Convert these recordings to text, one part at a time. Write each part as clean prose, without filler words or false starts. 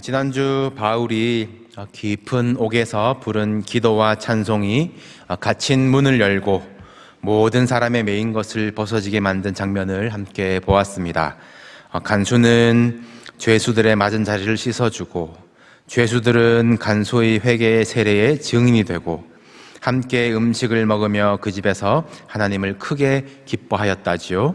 지난주 바울이 깊은 옥에서 부른 기도와 찬송이 갇힌 문을 열고 모든 사람의 매인 것을 벗어지게 만든 장면을 함께 보았습니다. 간수는 죄수들의 맞은 자리를 씻어주고, 죄수들은 간수의 회개의 세례의 증인이 되고, 함께 음식을 먹으며 그 집에서 하나님을 크게 기뻐하였다지요.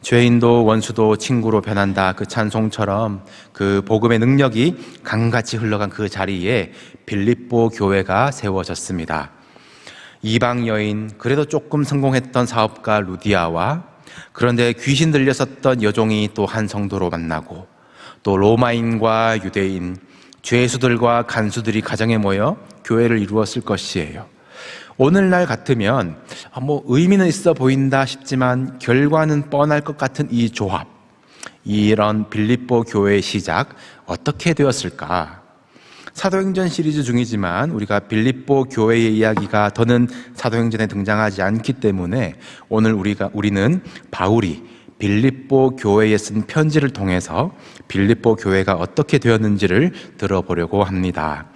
죄인도 원수도 친구로 변한다, 그 찬송처럼 그 복음의 능력이 강같이 흘러간 그 자리에 빌립보 교회가 세워졌습니다. 이방 여인, 그래도 조금 성공했던 사업가 루디아와 그런데 귀신 들렸었던 여종이 또 한 성도로 만나고, 또 로마인과 유대인, 죄수들과 간수들이 가정에 모여 교회를 이루었을 것이에요. 오늘날 같으면 의미는 있어 보인다 싶지만 결과는 뻔할 것 같은 이 조합, 이런 빌립보 교회의 시작 어떻게 되었을까? 사도행전 시리즈 중이지만 우리가 빌립보 교회의 이야기가 더는 사도행전에 등장하지 않기 때문에 오늘 우리는 바울이 빌립보 교회에 쓴 편지를 통해서 빌립보 교회가 어떻게 되었는지를 들어보려고 합니다.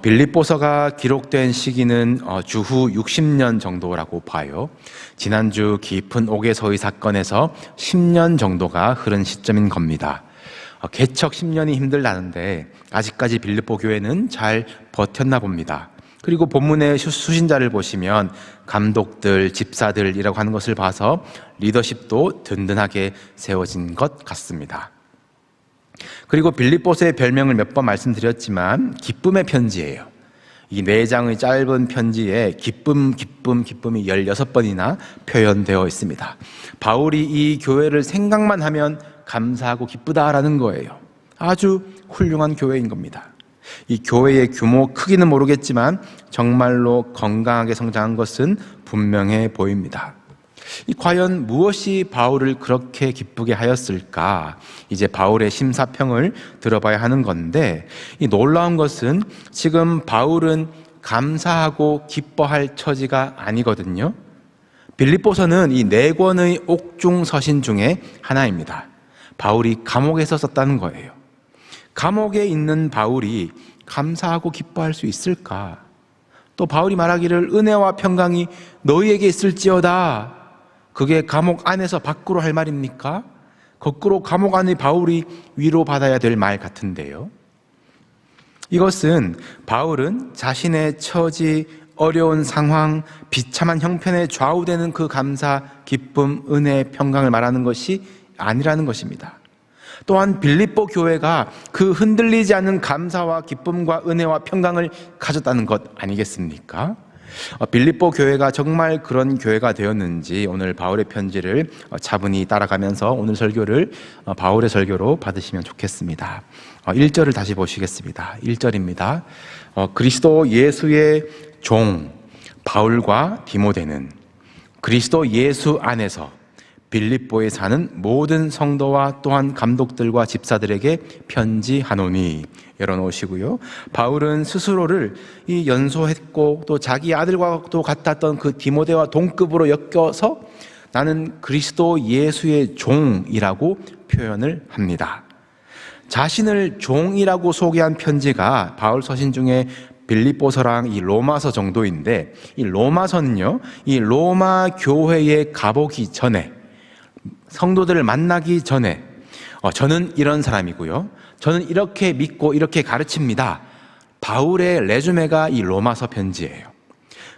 빌립보서가 기록된 시기는 주후 60년 정도라고 봐요. 지난주 깊은 옥에서의 사건에서 10년 정도가 흐른 시점인 겁니다. 개척 10년이 힘들다는데 아직까지 빌립보 교회는 잘 버텼나 봅니다. 그리고 본문의 수신자를 보시면 감독들, 집사들이라고 하는 것을 봐서 리더십도 든든하게 세워진 것 같습니다. 그리고 빌립보서의 별명을 몇 번 말씀드렸지만 기쁨의 편지예요. 이 4장의 짧은 편지에 기쁨이 16번이나 표현되어 있습니다. 바울이 이 교회를 생각만 하면 감사하고 기쁘다라는 거예요. 아주 훌륭한 교회인 겁니다. 이 교회의 규모 크기는 모르겠지만 정말로 건강하게 성장한 것은 분명해 보입니다. 과연 무엇이 바울을 그렇게 기쁘게 하였을까? 이제 바울의 심사평을 들어봐야 하는 건데, 이 놀라운 것은 지금 바울은 감사하고 기뻐할 처지가 아니거든요. 빌립보서는 이 4권의 옥중 서신 중에 하나입니다. 바울이 감옥에서 썼다는 거예요. 감옥에 있는 바울이 감사하고 기뻐할 수 있을까? 또 바울이 말하기를 은혜와 평강이 너희에게 있을지어다, 그게 감옥 안에서 밖으로 할 말입니까? 거꾸로 감옥 안의 바울이 위로받아야 될 말 같은데요. 이것은 바울은 자신의 처지, 어려운 상황, 비참한 형편에 좌우되는 그 감사, 기쁨, 은혜, 평강을 말하는 것이 아니라는 것입니다. 또한 빌립보 교회가 그 흔들리지 않는 감사와 기쁨과 은혜와 평강을 가졌다는 것 아니겠습니까? 빌립보 교회가 정말 그런 교회가 되었는지 오늘 바울의 편지를 차분히 따라가면서 오늘 설교를 바울의 설교로 받으시면 좋겠습니다. 1절을 다시 보시겠습니다. 1절입니다. 그리스도 예수의 종 바울과 디모데는 그리스도 예수 안에서 빌립보에 사는 모든 성도와 또한 감독들과 집사들에게 편지하노니, 열어놓으시고요. 바울은 스스로를 이 연소했고 또 자기 아들과도 같았던 그 디모데와 동급으로 엮여서 나는 그리스도 예수의 종이라고 표현을 합니다. 자신을 종이라고 소개한 편지가 바울 서신 중에 빌립보서랑 이 로마서 정도인데, 이 로마서는요, 이 로마 교회에 가보기 전에, 성도들을 만나기 전에 저는 이런 사람이고요, 저는 이렇게 믿고 이렇게 가르칩니다, 바울의 레주메가 이 로마서 편지예요.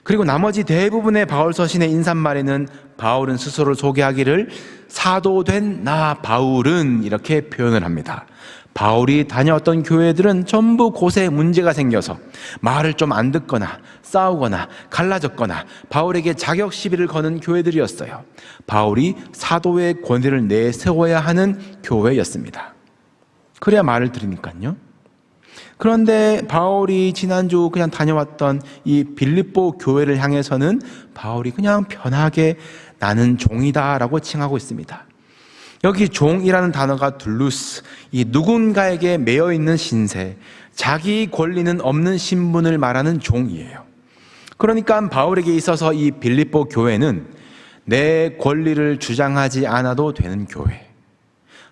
그리고 나머지 대부분의 바울 서신의 인사말에는 바울은 스스로를 소개하기를 사도된 나 바울은 이렇게 표현을 합니다. 바울이 다녀왔던 교회들은 전부 곳에 문제가 생겨서 말을 좀 안 듣거나 싸우거나 갈라졌거나 바울에게 자격 시비를 거는 교회들이었어요. 바울이 사도의 권위를 내세워야 하는 교회였습니다. 그래야 말을 들으니까요. 그런데 바울이 지난주 그냥 다녀왔던 이 빌립보 교회를 향해서는 바울이 그냥 편하게 나는 종이다라고 칭하고 있습니다. 여기 종이라는 단어가 둘루스, 이 누군가에게 매여 있는 신세, 자기 권리는 없는 신분을 말하는 종이에요. 그러니까 바울에게 있어서 이 빌립보 교회는 내 권리를 주장하지 않아도 되는 교회,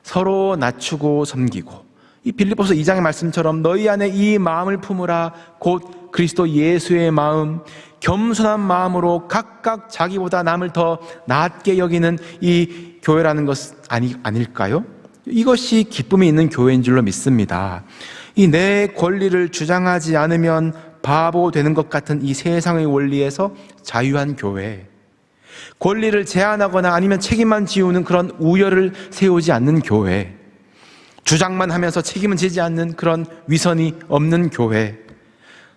서로 낮추고 섬기고 이 빌립보서 2장의 말씀처럼 너희 안에 이 마음을 품으라. 곧 그리스도 예수의 마음, 겸손한 마음으로 각각 자기보다 남을 더 낮게 여기는 이 교회라는 것 아닐까요? 이것이 기쁨이 있는 교회인 줄로 믿습니다. 이 내 권리를 주장하지 않으면 바보 되는 것 같은 이 세상의 원리에서 자유한 교회, 권리를 제한하거나 아니면 책임만 지우는 그런 우열을 세우지 않는 교회, 주장만 하면서 책임은 지지 않는 그런 위선이 없는 교회,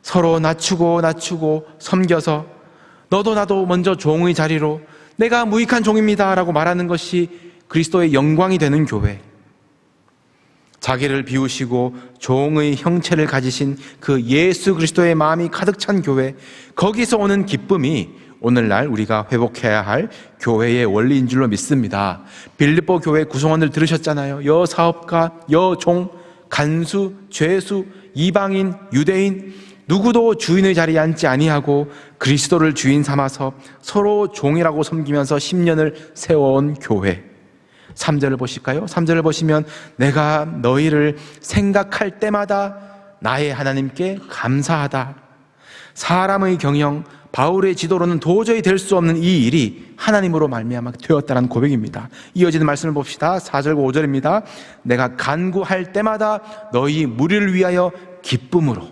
서로 낮추고 섬겨서 너도 나도 먼저 종의 자리로 내가 무익한 종입니다 라고 말하는 것이 그리스도의 영광이 되는 교회, 자기를 비우시고 종의 형체를 가지신 그 예수 그리스도의 마음이 가득 찬 교회, 거기서 오는 기쁨이 오늘날 우리가 회복해야 할 교회의 원리인 줄로 믿습니다. 빌립보 교회 구성원들 들으셨잖아요. 여사업가, 여종, 간수, 죄수, 이방인, 유대인 누구도 주인의 자리에 앉지 아니하고 그리스도를 주인 삼아서 서로 종이라고 섬기면서 10년을 세워온 교회. 3절을 보실까요? 3절을 보시면 내가 너희를 생각할 때마다 나의 하나님께 감사하다. 사람의 경영, 바울의 지도로는 도저히 될 수 없는 이 일이 하나님으로 말미암아 되었다는 고백입니다. 이어지는 말씀을 봅시다. 4절과 5절입니다. 내가 간구할 때마다 너희 무리를 위하여 기쁨으로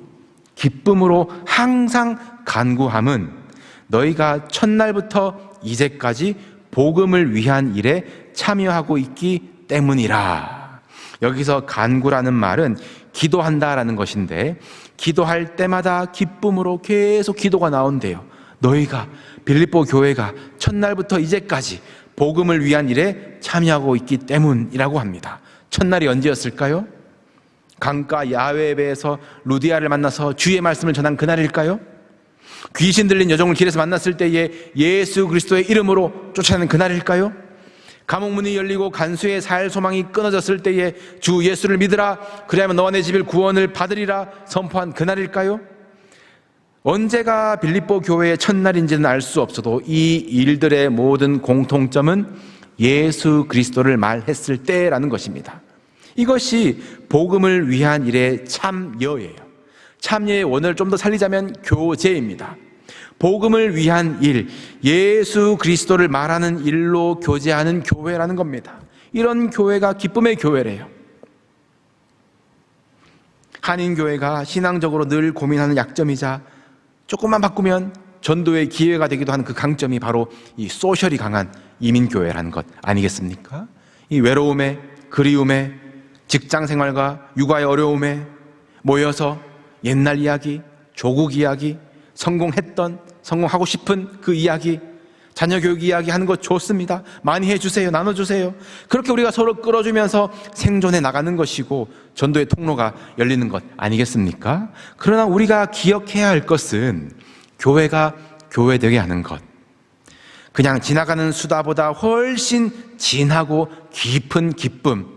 항상 간구함은 너희가 첫날부터 이제까지 복음을 위한 일에 참여하고 있기 때문이라. 여기서 간구라는 말은 기도한다라는 것인데, 기도할 때마다 기쁨으로 계속 기도가 나온대요. 너희가, 빌립보 교회가 첫날부터 이제까지 복음을 위한 일에 참여하고 있기 때문이라고 합니다. 첫날이 언제였을까요? 강가 야외배에서 루디아를 만나서 주의 말씀을 전한 그날일까요? 귀신 들린 여종을 길에서 만났을 때에 예수 그리스도의 이름으로 쫓아내는 그날일까요? 감옥문이 열리고 간수의 살 소망이 끊어졌을 때에 주 예수를 믿으라, 그리하면 너와 내 집을 구원을 받으리라 선포한 그날일까요? 언제가 빌립보 교회의 첫날인지는 알 수 없어도 이 일들의 모든 공통점은 예수 그리스도를 말했을 때라는 것입니다. 이것이 복음을 위한 일의 참여예요. 참여의 원어를 좀 더 살리자면 교제입니다. 복음을 위한 일, 예수 그리스도를 말하는 일로 교제하는 교회라는 겁니다. 이런 교회가 기쁨의 교회래요. 한인교회가 신앙적으로 늘 고민하는 약점이자 조금만 바꾸면 전도의 기회가 되기도 하는 그 강점이 바로 이 소셜이 강한 이민교회라는 것 아니겠습니까? 이 외로움에, 그리움에, 직장생활과 육아의 어려움에 모여서 옛날 이야기, 조국 이야기, 성공하고 싶은 그 이야기, 자녀 교육 이야기 하는 거 좋습니다. 많이 해주세요. 나눠주세요. 그렇게 우리가 서로 끌어주면서 생존해 나가는 것이고 전도의 통로가 열리는 것 아니겠습니까? 그러나 우리가 기억해야 할 것은 교회가 교회되게 하는 것, 그냥 지나가는 수다보다 훨씬 진하고 깊은 기쁨,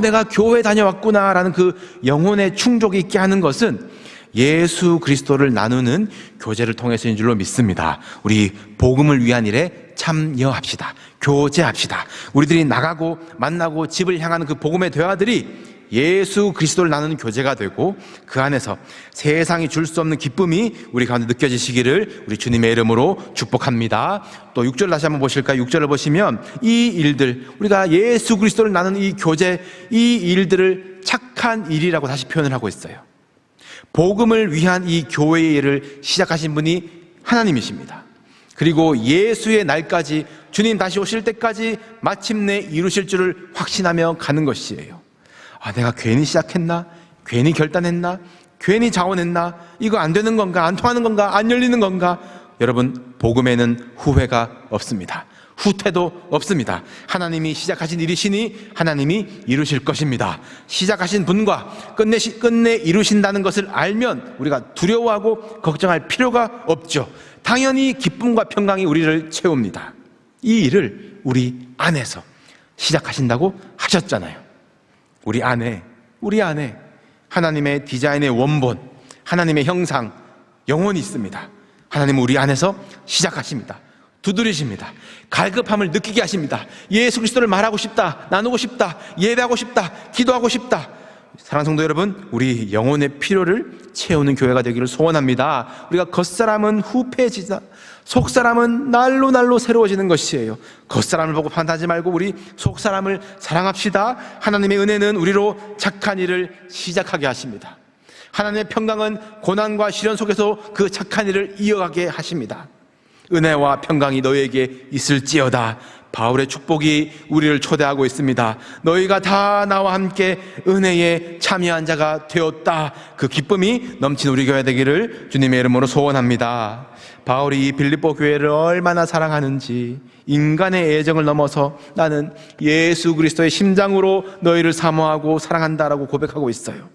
내가 교회 다녀왔구나 라는 그 영혼의 충족이 있게 하는 것은 예수 그리스도를 나누는 교제를 통해서인 줄로 믿습니다. 우리 복음을 위한 일에 참여합시다. 교제합시다. 우리들이 나가고 만나고 집을 향하는 그 복음의 대화들이 예수 그리스도를 나누는 교제가 되고 그 안에서 세상이 줄 수 없는 기쁨이 우리 가운데 느껴지시기를 우리 주님의 이름으로 축복합니다. 또 6절 다시 한번 보실까요? 6절을 보시면 이 일들, 우리가 예수 그리스도를 나누는 이 교제, 이 일들을 착한 일이라고 다시 표현을 하고 있어요. 복음을 위한 이 교회의 일을 시작하신 분이 하나님이십니다. 그리고 예수의 날까지, 주님 다시 오실 때까지 마침내 이루실 줄을 확신하며 가는 것이에요. 내가 괜히 시작했나? 괜히 결단했나? 괜히 자원했나? 이거 안 되는 건가? 안 통하는 건가? 안 열리는 건가? 여러분, 복음에는 후회가 없습니다. 후퇴도 없습니다. 하나님이 시작하신 일이시니 하나님이 이루실 것입니다. 시작하신 분과 끝내 이루신다는 것을 알면 우리가 두려워하고 걱정할 필요가 없죠. 당연히 기쁨과 평강이 우리를 채웁니다. 이 일을 우리 안에서 시작하신다고 하셨잖아요. 우리 안에 하나님의 디자인의 원본, 하나님의 형상, 영혼이 있습니다. 하나님은 우리 안에서 시작하십니다. 두드리십니다. 갈급함을 느끼게 하십니다. 예수 그리스도를 말하고 싶다, 나누고 싶다, 예배하고 싶다, 기도하고 싶다. 사랑하는 성도 여러분, 우리 영혼의 필요를 채우는 교회가 되기를 소원합니다. 우리가 겉사람은 후패해지자 속사람은 날로 날로 새로워지는 것이에요. 겉사람을 보고 판단하지 말고 우리 속사람을 사랑합시다. 하나님의 은혜는 우리로 착한 일을 시작하게 하십니다. 하나님의 평강은 고난과 시련 속에서 그 착한 일을 이어가게 하십니다. 은혜와 평강이 너희에게 있을지어다. 바울의 축복이 우리를 초대하고 있습니다. 너희가 다 나와 함께 은혜에 참여한 자가 되었다. 그 기쁨이 넘친 우리 교회 되기를 주님의 이름으로 소원합니다. 바울이 이 빌립보 교회를 얼마나 사랑하는지, 인간의 애정을 넘어서 나는 예수 그리스도의 심장으로 너희를 사모하고 사랑한다라고 고백하고 있어요.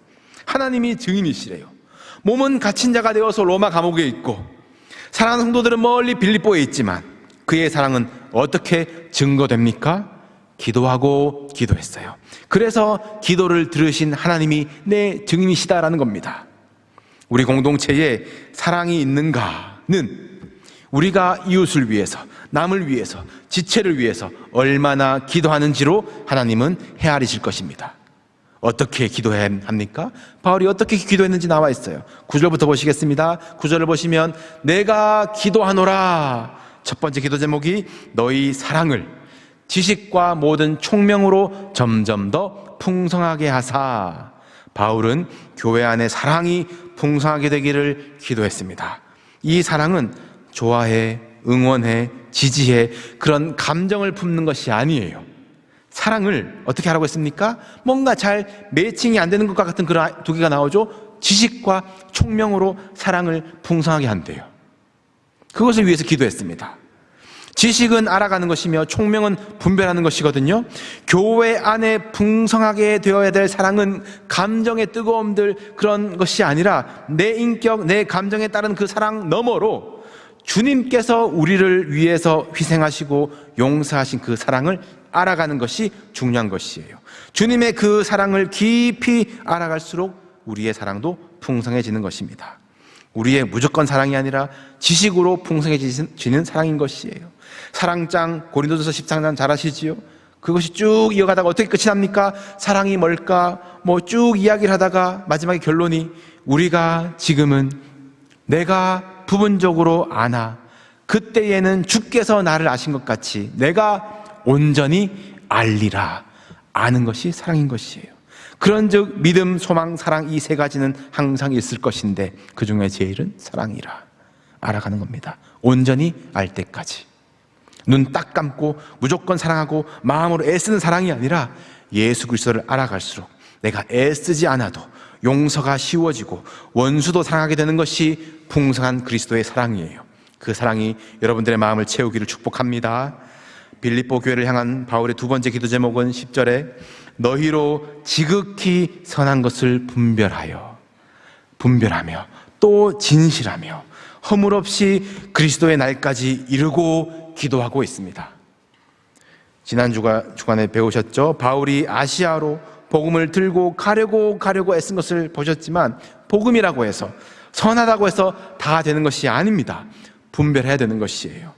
하나님이 증인이시래요. 몸은 갇힌 자가 되어서 로마 감옥에 있고, 사랑하는 성도들은 멀리 빌립보에 있지만 그의 사랑은 어떻게 증거됩니까? 기도하고 기도했어요. 그래서 기도를 들으신 하나님이 내 증인이시다라는 겁니다. 우리 공동체에 사랑이 있는가는 우리가 이웃을 위해서, 남을 위해서, 지체를 위해서 얼마나 기도하는지로 하나님은 헤아리실 것입니다. 어떻게 기도해야 합니까? 바울이 어떻게 기도했는지 나와 있어요. 9절부터 보시겠습니다. 9절을 보시면 내가 기도하노라. 첫 번째 기도 제목이 너희 사랑을 지식과 모든 총명으로 점점 더 풍성하게 하사. 바울은 교회 안에 사랑이 풍성하게 되기를 기도했습니다. 이 사랑은 좋아해, 응원해, 지지해 그런 감정을 품는 것이 아니에요. 사랑을 어떻게 하라고 했습니까? 뭔가 잘 매칭이 안 되는 것과 같은 그런 두 개가 나오죠. 지식과 총명으로 사랑을 풍성하게 한대요. 그것을 위해서 기도했습니다. 지식은 알아가는 것이며 총명은 분별하는 것이거든요. 교회 안에 풍성하게 되어야 될 사랑은 감정의 뜨거움들 그런 것이 아니라 내 인격, 내 감정에 따른 그 사랑 너머로 주님께서 우리를 위해서 희생하시고 용서하신 그 사랑을 알아가는 것이 중요한 것이에요. 주님의 그 사랑을 깊이 알아갈수록 우리의 사랑도 풍성해지는 것입니다. 우리의 무조건 사랑이 아니라 지식으로 풍성해지는 사랑인 것이에요. 사랑장 고린도전서 13장 잘 아시지요? 그것이 쭉 이어가다가 어떻게 끝이 납니까? 사랑이 뭘까? 쭉 이야기를 하다가 마지막에 결론이 우리가 지금은 내가 부분적으로 아나 그때에는 주께서 나를 아신 것 같이 내가 온전히 알리라. 아는 것이 사랑인 것이에요. 그런즉 믿음, 소망, 사랑 이 세 가지는 항상 있을 것인데 그 중에 제일은 사랑이라. 알아가는 겁니다. 온전히 알 때까지. 눈 딱 감고 무조건 사랑하고 마음으로 애쓰는 사랑이 아니라 예수 그리스도를 알아갈수록 내가 애쓰지 않아도 용서가 쉬워지고 원수도 사랑하게 되는 것이 풍성한 그리스도의 사랑이에요. 그 사랑이 여러분들의 마음을 채우기를 축복합니다. 빌립보 교회를 향한 바울의 두 번째 기도 제목은 10절에 너희로 지극히 선한 것을 분별하며 또 진실하며 허물 없이 그리스도의 날까지 이루고 기도하고 있습니다. 지난 주간에 배우셨죠? 바울이 아시아로 복음을 들고 가려고 애쓴 것을 보셨지만 복음이라고 해서 선하다고 해서 다 되는 것이 아닙니다. 분별해야 되는 것이에요.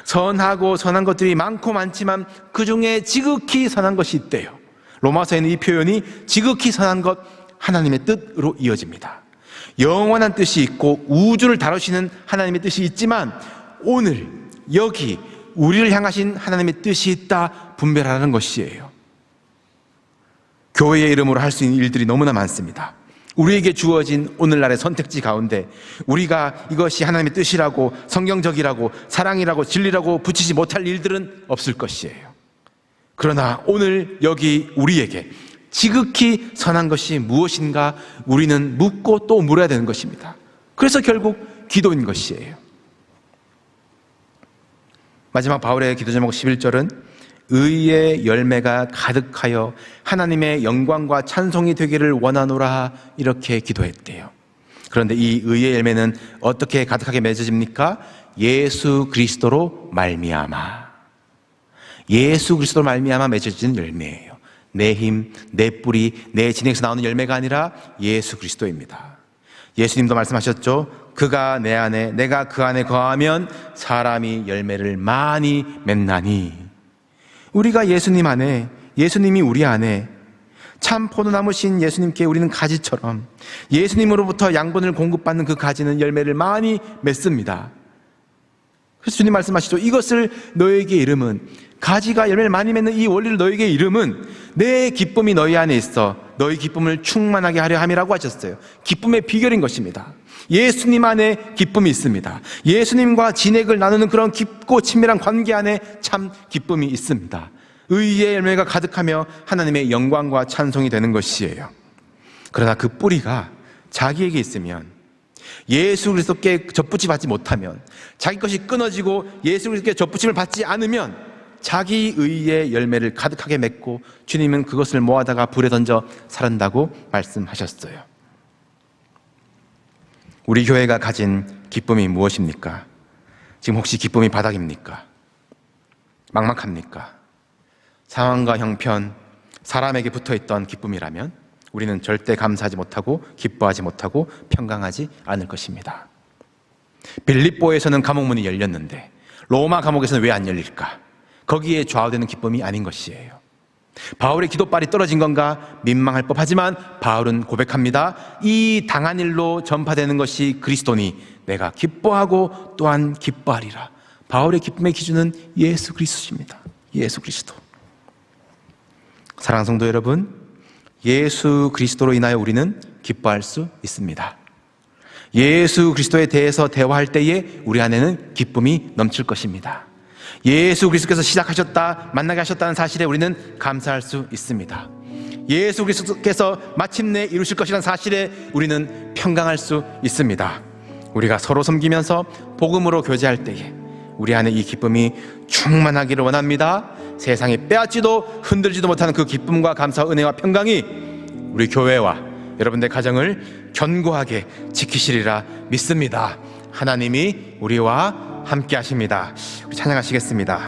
선하고 선한 것들이 많고 많지만 그 중에 지극히 선한 것이 있대요. 로마서에는 이 표현이 지극히 선한 것 하나님의 뜻으로 이어집니다. 영원한 뜻이 있고 우주를 다루시는 하나님의 뜻이 있지만 오늘 여기 우리를 향하신 하나님의 뜻이 있다 분별하라는 것이에요. 교회의 이름으로 할 수 있는 일들이 너무나 많습니다. 우리에게 주어진 오늘날의 선택지 가운데 우리가 이것이 하나님의 뜻이라고 성경적이라고 사랑이라고 진리라고 붙이지 못할 일들은 없을 것이에요. 그러나 오늘 여기 우리에게 지극히 선한 것이 무엇인가 우리는 묻고 또 물어야 되는 것입니다. 그래서 결국 기도인 것이에요. 마지막 바울의 기도 제목 11절은 의의 열매가 가득하여 하나님의 영광과 찬송이 되기를 원하노라 이렇게 기도했대요. 그런데 이 의의 열매는 어떻게 가득하게 맺어집니까? 예수 그리스도로 말미암아. 예수 그리스도로 말미암아 맺어지는 열매예요. 내 힘, 내 뿌리, 내 진행에서 나오는 열매가 아니라 예수 그리스도입니다. 예수님도 말씀하셨죠. 그가 내 안에 내가 그 안에 거하면 사람이 열매를 많이 맺나니. 우리가 예수님 안에, 예수님이 우리 안에 참 포도나무신 예수님께 우리는 가지처럼 예수님으로부터 양분을 공급받는 그 가지는 열매를 많이 맺습니다. 그래서 주님 말씀하시죠. 이것을 너에게 이름은, 가지가 열매를 많이 맺는 이 원리를 너에게 이름은 내 기쁨이 너희 안에 있어 너희 기쁨을 충만하게 하려 함이라고 하셨어요. 기쁨의 비결인 것입니다. 예수님 안에 기쁨이 있습니다. 예수님과 진액을 나누는 그런 깊고 친밀한 관계 안에 참 기쁨이 있습니다. 의의 열매가 가득하며 하나님의 영광과 찬송이 되는 것이에요. 그러나 그 뿌리가 자기에게 있으면, 예수 그리스도께 접붙임 받지 못하면, 자기 것이 끊어지고 예수 그리스도께 접붙임을 받지 않으면 자기 의의 열매를 가득하게 맺고 주님은 그것을 모아다가 불에 던져 사른다고 말씀하셨어요. 우리 교회가 가진 기쁨이 무엇입니까? 지금 혹시 기쁨이 바닥입니까? 막막합니까? 상황과 형편, 사람에게 붙어있던 기쁨이라면 우리는 절대 감사하지 못하고 기뻐하지 못하고 평강하지 않을 것입니다. 빌립보에서는 감옥문이 열렸는데 로마 감옥에서는 왜 안 열릴까? 거기에 좌우되는 기쁨이 아닌 것이에요. 바울의 기도발이 떨어진 건가 민망할 법하지만 바울은 고백합니다. 이 당한 일로 전파되는 것이 그리스도니 내가 기뻐하고 또한 기뻐하리라. 바울의 기쁨의 기준은 예수 그리스도입니다. 예수 그리스도. 사랑하는 성도 여러분, 예수 그리스도로 인하여 우리는 기뻐할 수 있습니다. 예수 그리스도에 대해서 대화할 때에 우리 안에는 기쁨이 넘칠 것입니다. 예수 그리스도께서 시작하셨다, 만나게 하셨다는 사실에 우리는 감사할 수 있습니다. 예수 그리스도께서 마침내 이루실 것이라는 사실에 우리는 평강할 수 있습니다. 우리가 서로 섬기면서 복음으로 교제할 때에 우리 안에 이 기쁨이 충만하기를 원합니다. 세상이 빼앗지도 흔들지도 못하는 그 기쁨과 감사, 은혜와 평강이 우리 교회와 여러분들의 가정을 견고하게 지키시리라 믿습니다. 하나님이 우리와 함께 하십니다. 우리 찬양하시겠습니다.